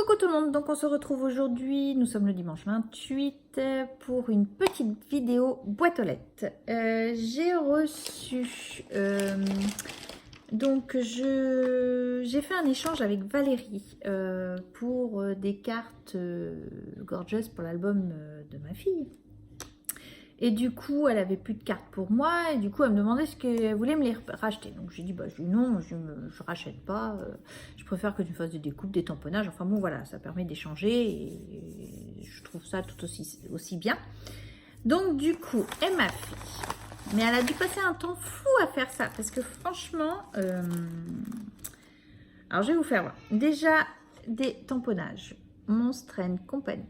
Coucou tout le monde, donc on se retrouve aujourd'hui, nous sommes le dimanche 28 pour une petite vidéo boîte aux lettres. J'ai reçu, j'ai fait un échange avec Valérie pour des cartes gorgeous pour l'album de ma fille. Et du coup, elle avait plus de cartes pour moi. Et du coup, elle me demandait ce qu'elle voulait me les racheter. Donc, j'ai dit, bah, non, je rachète pas. Je préfère que tu me fasses des découpes, des tamponnages. Enfin bon, voilà, ça permet d'échanger. Et je trouve ça tout aussi bien. Donc, du coup, elle m'a fait. Mais elle a dû passer un temps fou à faire ça. Parce que franchement... Alors, je vais vous faire voir. Déjà, des tamponnages. Monstre & Company.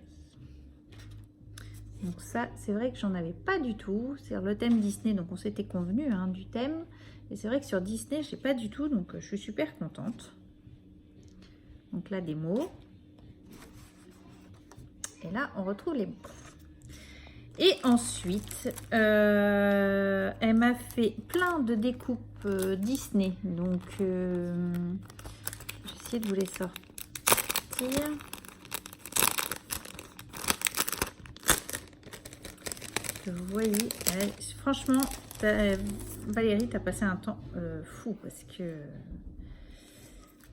Donc ça, c'est vrai que j'en avais pas du tout. C'est le thème Disney, donc on s'était convenu du thème. Et c'est vrai que sur Disney, je n'ai pas du tout, donc je suis super contente. Donc là, des mots. Et là, on retrouve les mots. Et ensuite, elle m'a fait plein de découpes Disney. Donc, j'essaie de vous les sortir. Vous voyez, franchement, Valérie, tu as passé un temps fou parce que...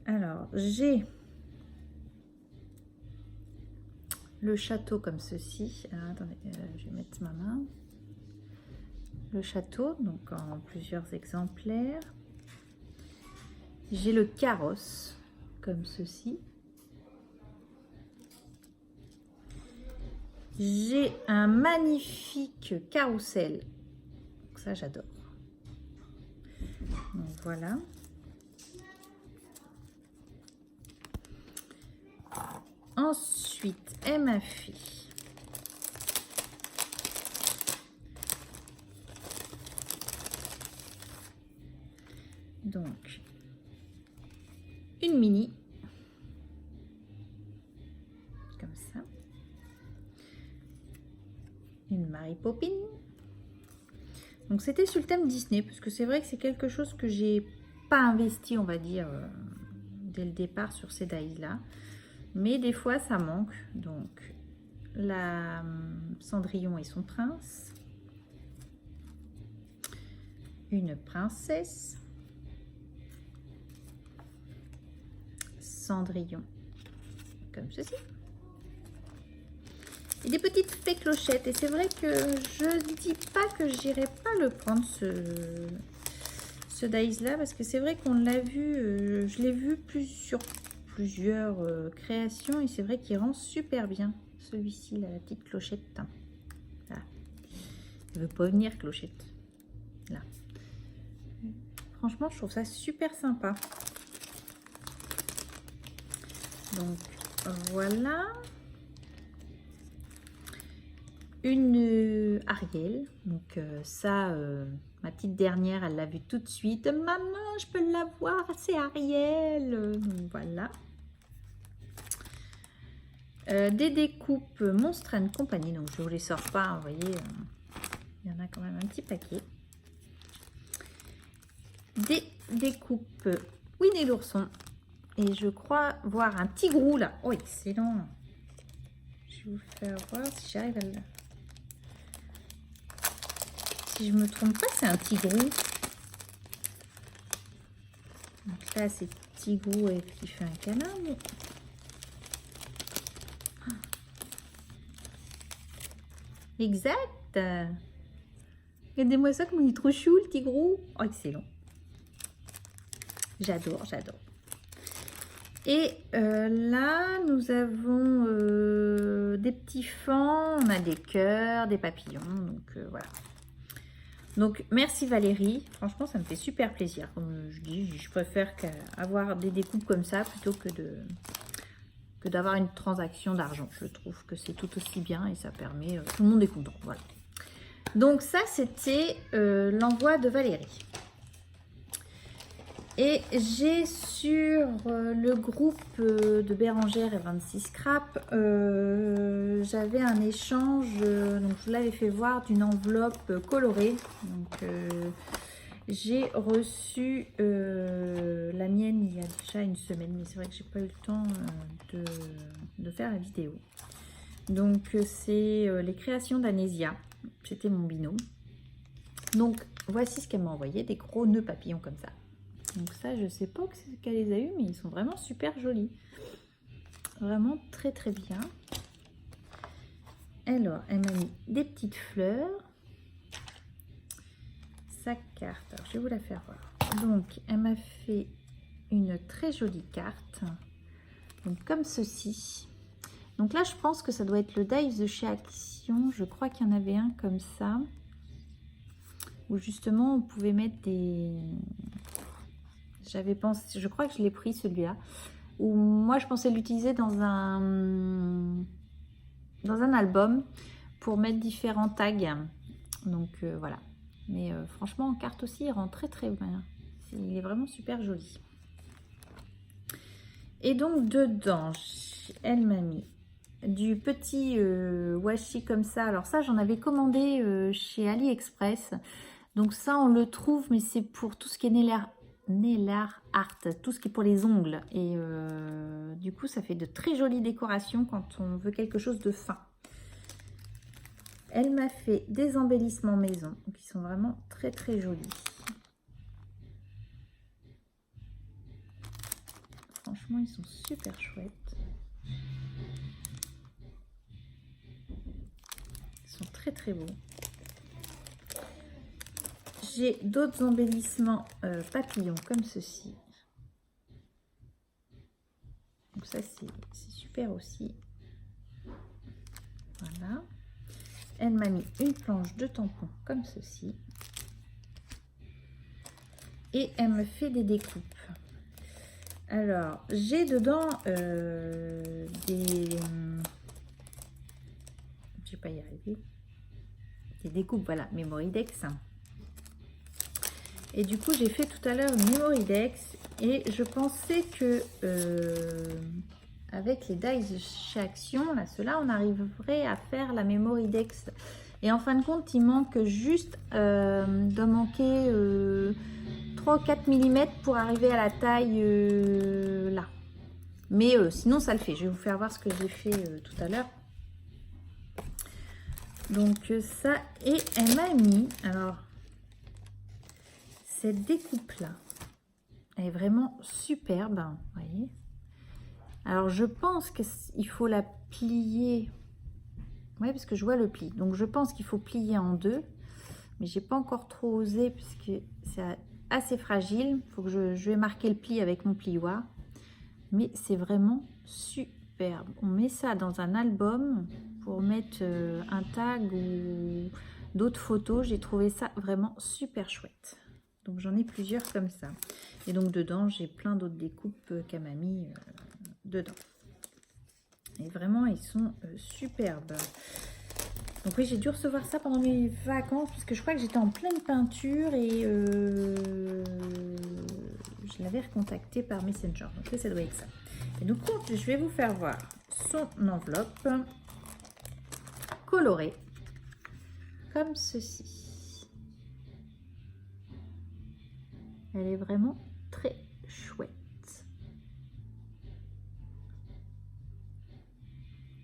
Alors, j'ai le château comme ceci. Alors, attendez, je vais mettre ma main. Le château, donc en plusieurs exemplaires. J'ai le carrosse comme ceci. J'ai un magnifique carrousel. Donc ça, j'adore. Donc voilà. Ensuite, elle m'a fait donc une mini. Comme ça. Une Mary Poppins. Donc c'était sur le thème Disney, parce que c'est vrai que c'est quelque chose que j'ai pas investi, on va dire, dès le départ sur ces dies là. Mais des fois ça manque. Donc la Cendrillon et son prince. Une princesse. Cendrillon. Comme ceci. Et des petites fées clochettes. Et c'est vrai que je dis pas que j'irai pas le prendre ce dies là, parce que c'est vrai qu'on l'a vu, je l'ai vu sur plusieurs créations, et c'est vrai qu'il rend super bien celui-ci là, la petite clochette. Là. Elle veut pas venir, clochette. Là. Franchement, je trouve ça super sympa. Donc voilà. Une Ariel, donc ça, ma petite dernière, elle l'a vu tout de suite. Maman, je peux l'avoir, c'est Ariel. Donc voilà. Des découpes Monstre & Company, donc je vous les sors pas, vous voyez, il y en a quand même un petit paquet. Des découpes Winnie l'ourson, et je crois voir un tigrou là. Oh, excellent. Je vais vous faire voir si j'arrive à le... Si je me trompe pas, c'est un tigrou. Donc là, c'est tigrou et qui fait un câlin. Mais... Exact. Regardez-moi ça, comme il est trop chou, le tigrou. Oh, excellent. J'adore, j'adore. Et là, nous avons des petits fans, on a des cœurs, des papillons. Donc voilà. Donc, merci Valérie. Franchement, ça me fait super plaisir. Comme je dis, je préfère avoir des découpes comme ça plutôt que d'avoir une transaction d'argent. Je trouve que c'est tout aussi bien et ça permet... tout le monde est content. Voilà. Donc, ça, c'était l'envoi de Valérie. Et j'ai sur le groupe de Bérangère et 26 Scrap, j'avais un échange, donc je l'avais fait voir, d'une enveloppe colorée. Donc, J'ai reçu la mienne il y a déjà une semaine, mais c'est vrai que j'ai pas eu le temps de faire la vidéo. Donc c'est les créations d'Anésia, c'était mon binôme. Donc voici ce qu'elle m'a envoyé, des gros nœuds papillons comme ça. Donc ça, je sais pas qu'elle les a eu, mais ils sont vraiment super jolis. Vraiment très très bien. Alors, elle m'a mis des petites fleurs. Sa carte, alors je vais vous la faire voir. Donc, elle m'a fait une très jolie carte. Donc, comme ceci. Donc là, je pense que ça doit être le dies de chez Action. Je crois qu'il y en avait un comme ça. Où justement, on pouvait mettre des... J'avais pensé, je crois que je l'ai pris celui-là. Où moi, je pensais l'utiliser dans un album pour mettre différents tags. Donc voilà. Mais franchement, en carte aussi, il rend très très bien. Il est vraiment super joli. Et donc dedans, elle m'a mis du petit washi comme ça. Alors ça, j'en avais commandé chez AliExpress. Donc ça, on le trouve, mais c'est pour tout ce qui est nail art, tout ce qui est pour les ongles. Et du coup, ça fait de très jolies décorations quand on veut quelque chose de fin. Elle m'a fait des embellissements maison qui sont vraiment très très jolis. Franchement, ils sont super chouettes. Ils sont très très beaux. J'ai d'autres embellissements papillons comme ceci. Donc ça, c'est super aussi. Voilà. Elle m'a mis une planche de tampons comme ceci. Et elle me fait des découpes. Alors, j'ai dedans des... Je vais pas y arriver. Des découpes, voilà, Memoridex. Et du coup, j'ai fait tout à l'heure une Memoridex. Et je pensais que avec les dies chez Action, là, ceux-là, on arriverait à faire la Memoridex. Et en fin de compte, il manque juste, doit manquer 3 ou 4 mm pour arriver à la taille là. Mais sinon, ça le fait. Je vais vous faire voir ce que j'ai fait tout à l'heure. Donc ça, et elle m'a mis, alors, cette découpe-là, elle est vraiment superbe, vous voyez. Alors, je pense qu'il faut la plier. Oui, parce que je vois le pli. Donc, je pense qu'il faut plier en deux. Mais j'ai pas encore trop osé puisque c'est assez fragile. Il faut que je vais marquer le pli avec mon plioir. Mais c'est vraiment superbe. On met ça dans un album pour mettre un tag ou d'autres photos. J'ai trouvé ça vraiment super chouette. Donc, j'en ai plusieurs comme ça. Et donc, dedans, j'ai plein d'autres découpes qu'elle m'a mis dedans. Et vraiment, ils sont superbes. Donc oui, j'ai dû recevoir ça pendant mes vacances, puisque je crois que j'étais en pleine peinture et je l'avais recontacté par Messenger. Donc là, ça doit être ça. Et donc, je vais vous faire voir son enveloppe colorée, comme ceci. Elle est vraiment très chouette.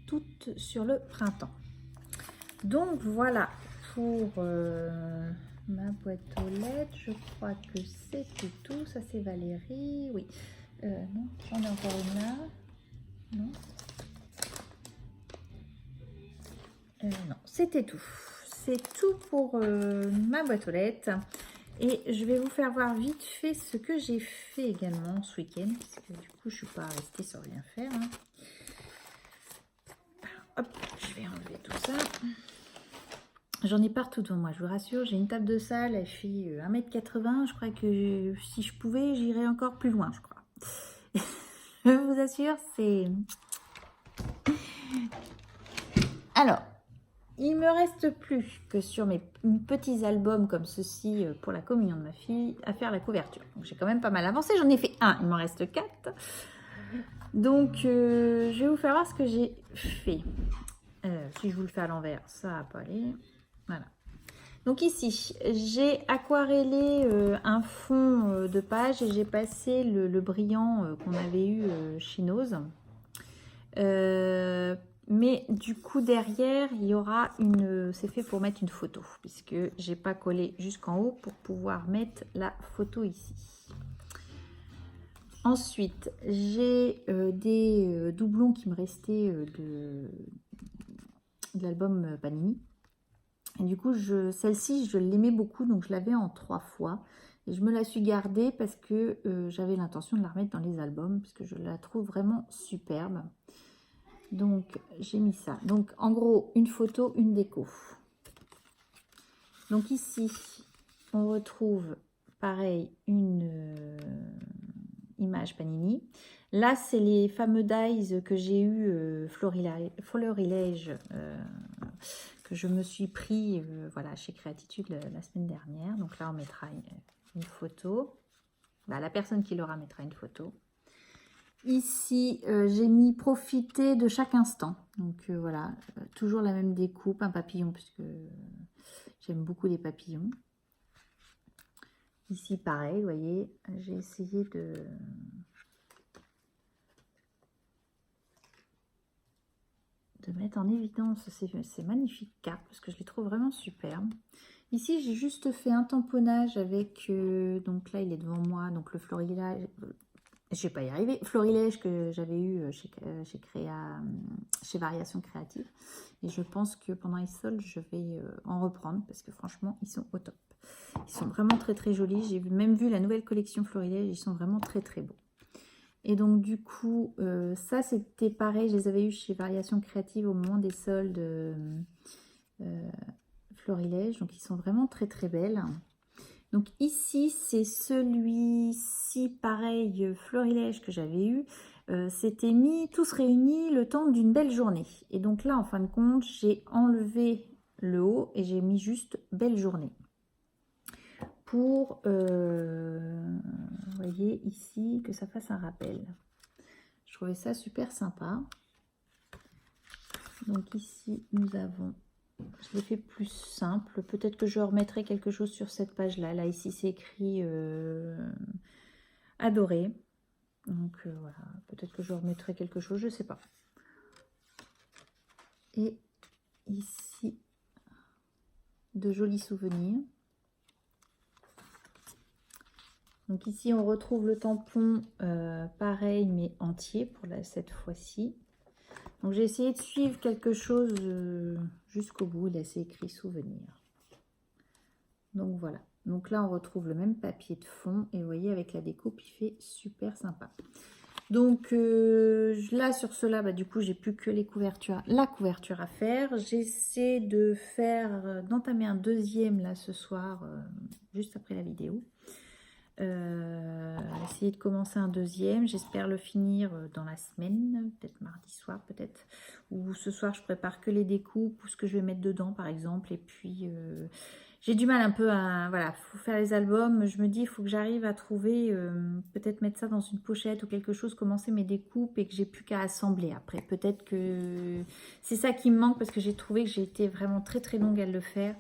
Toute sur le printemps. Donc voilà pour ma boîte aux lettres. Je crois que c'était tout. Ça c'est Valérie. Oui. Non, j'en ai encore une là. Non. Non, c'était tout. C'est tout pour ma boîte aux lettres. Et je vais vous faire voir vite fait ce que j'ai fait également ce week-end. Parce que du coup, je ne suis pas restée sans rien faire. Hein. Hop, je vais enlever tout ça. J'en ai partout devant moi, je vous rassure. J'ai une table de salle, elle fait 1,80 m. Je crois que si je pouvais, j'irais encore plus loin, je crois. Je vous assure, c'est... Alors, il me reste plus que sur mes petits albums comme ceci pour la communion de ma fille à faire la couverture. Donc, j'ai quand même pas mal avancé. J'en ai fait un, il m'en reste 4. Donc, je vais vous faire voir ce que j'ai fait. Si je vous le fais à l'envers, ça va pas aller. Voilà. Donc ici, j'ai aquarellé un fond de page et j'ai passé le brillant qu'on avait eu chez Nose. Mais du coup derrière il y aura une, c'est fait pour mettre une photo puisque j'ai pas collé jusqu'en haut pour pouvoir mettre la photo ici. Ensuite j'ai des doublons qui me restaient de l'album Panini. Et du coup celle-ci je l'aimais beaucoup, donc je l'avais en 3 fois et je me la suis gardée parce que j'avais l'intention de la remettre dans les albums parce que je la trouve vraiment superbe. Donc j'ai mis ça. Donc en gros une photo, une déco. Donc ici on retrouve pareil une image Panini. Là c'est les fameux dies que j'ai eu Florilège que je me suis pris voilà chez Créatitude la semaine dernière. Donc là on mettra une photo. Bah, la personne qui l'aura mettra une photo. Ici, j'ai mis profiter de chaque instant. Donc voilà, toujours la même découpe, un papillon, puisque j'aime beaucoup les papillons. Ici, pareil, vous voyez, j'ai essayé de mettre en évidence ces magnifiques cartes, parce que je les trouve vraiment superbes. Ici, j'ai juste fait un tamponnage avec, donc là, il est devant moi, donc le florilège. Je vais pas y arriver. Florilège que j'avais eu chez Variation Créative. Et je pense que pendant les soldes, je vais en reprendre parce que franchement, ils sont au top. Ils sont vraiment très très jolis. J'ai même vu la nouvelle collection Florilège. Ils sont vraiment très très beaux. Et donc du coup, ça c'était pareil. Je les avais eu chez Variation Créative au moment des soldes Florilège. Donc ils sont vraiment très très belles. Donc ici, c'est celui-ci, pareil, Florilège que j'avais eu. C'était mis tous réunis le temps d'une belle journée. Et donc là, en fin de compte, j'ai enlevé le haut et j'ai mis juste belle journée. Pour, vous voyez ici, que ça fasse un rappel. Je trouvais ça super sympa. Donc ici, nous avons... Je l'ai fait plus simple. Peut-être que je remettrai quelque chose sur cette page-là. Là, ici, c'est écrit adoré. Donc, voilà. Peut-être que je remettrai quelque chose, je ne sais pas. Et ici, de jolis souvenirs. Donc, ici, on retrouve le tampon pareil, mais entier pour cette fois-ci. Donc j'ai essayé de suivre quelque chose jusqu'au bout. Là c'est écrit souvenir. Donc voilà. Donc là on retrouve le même papier de fond. Et vous voyez avec la découpe il fait super sympa. Donc là sur cela bah, du coup j'ai plus que les couvertures, la couverture à faire. J'essaie de faire, d'entamer un deuxième là ce soir, juste après la vidéo. Essayer de commencer un deuxième, j'espère le finir dans la semaine, peut-être mardi soir peut-être, ou ce soir je prépare que les découpes ou ce que je vais mettre dedans par exemple. Et puis j'ai du mal un peu à, voilà, faut faire les albums, je me dis il faut que j'arrive à trouver, peut-être mettre ça dans une pochette ou quelque chose, commencer mes découpes et que j'ai plus qu'à assembler après. Peut-être que c'est ça qui me manque parce que j'ai trouvé que j'ai été vraiment très très longue à le faire.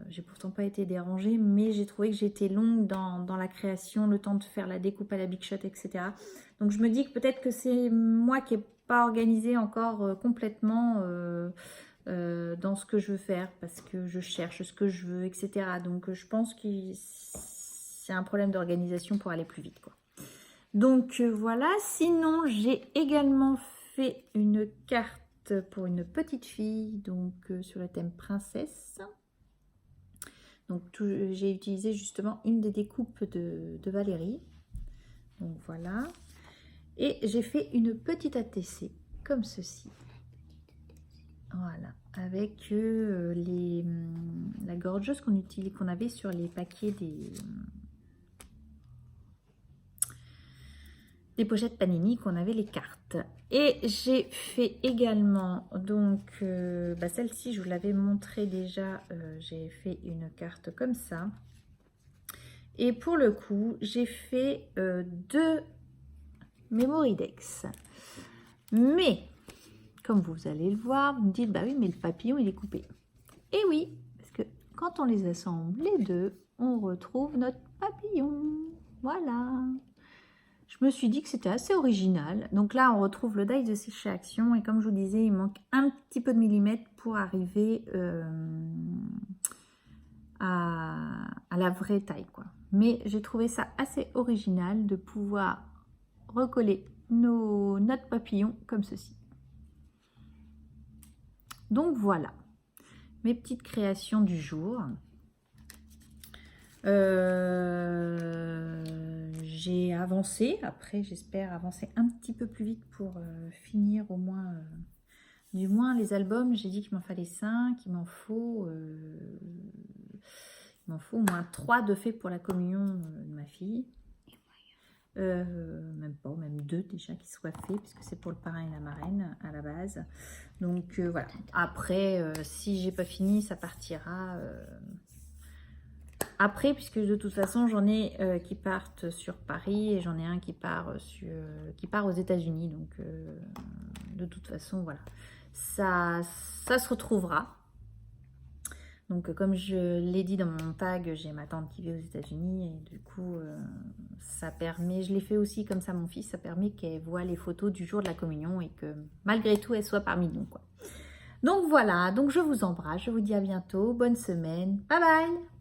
J'ai pourtant pas été dérangée, mais j'ai trouvé que j'étais longue dans la création, le temps de faire la découpe à la Big Shot, etc. Donc je me dis que peut-être que c'est moi qui n'ai pas organisé encore complètement dans ce que je veux faire, parce que je cherche ce que je veux, etc. Donc je pense que c'est un problème d'organisation pour aller plus vite, quoi. Donc voilà, sinon j'ai également fait une carte pour une petite fille, donc sur le thème princesse. Donc j'ai utilisé justement une des découpes de Valérie. Donc voilà. Et j'ai fait une petite ATC comme ceci. Voilà, avec la gorgeuse qu'on avait sur les paquets des pochettes Panini, qu'on avait les cartes. Et j'ai fait également, donc celle-ci je vous l'avais montré déjà, j'ai fait une carte comme ça. Et pour le coup j'ai fait 2 Mémoridex. Mais comme vous allez le voir, vous me dites bah oui mais le papillon il est coupé. Et oui, parce quand on les assemble les deux, on retrouve notre papillon. Voilà. Je me suis dit que c'était assez original. Donc là, on retrouve le die de séché action. Et comme je vous disais, il manque un petit peu de millimètres pour arriver à la vraie taille, quoi. Mais j'ai trouvé ça assez original de pouvoir recoller notre papillon comme ceci. Donc voilà, mes petites créations du jour. J'ai avancé, après j'espère avancer un petit peu plus vite pour finir au moins, du moins les albums. J'ai dit qu'il m'en fallait 5, il m'en faut au moins 3 de fait pour la communion de ma fille. Même pas, même 2 déjà qui soient faits, puisque c'est pour le parrain et la marraine à la base. Donc voilà, après si j'ai pas fini, ça partira après, puisque de toute façon j'en ai qui partent sur Paris et j'en ai un qui part aux États-Unis. Donc de toute façon voilà, ça se retrouvera. Donc comme je l'ai dit dans mon tag, j'ai ma tante qui vit aux États-Unis et du coup ça permet, je l'ai fait aussi comme ça mon fils, ça permet qu'elle voit les photos du jour de la communion et que malgré tout elle soit parmi nous, quoi. Donc voilà, donc je vous embrasse, je vous dis à bientôt, bonne semaine, bye bye.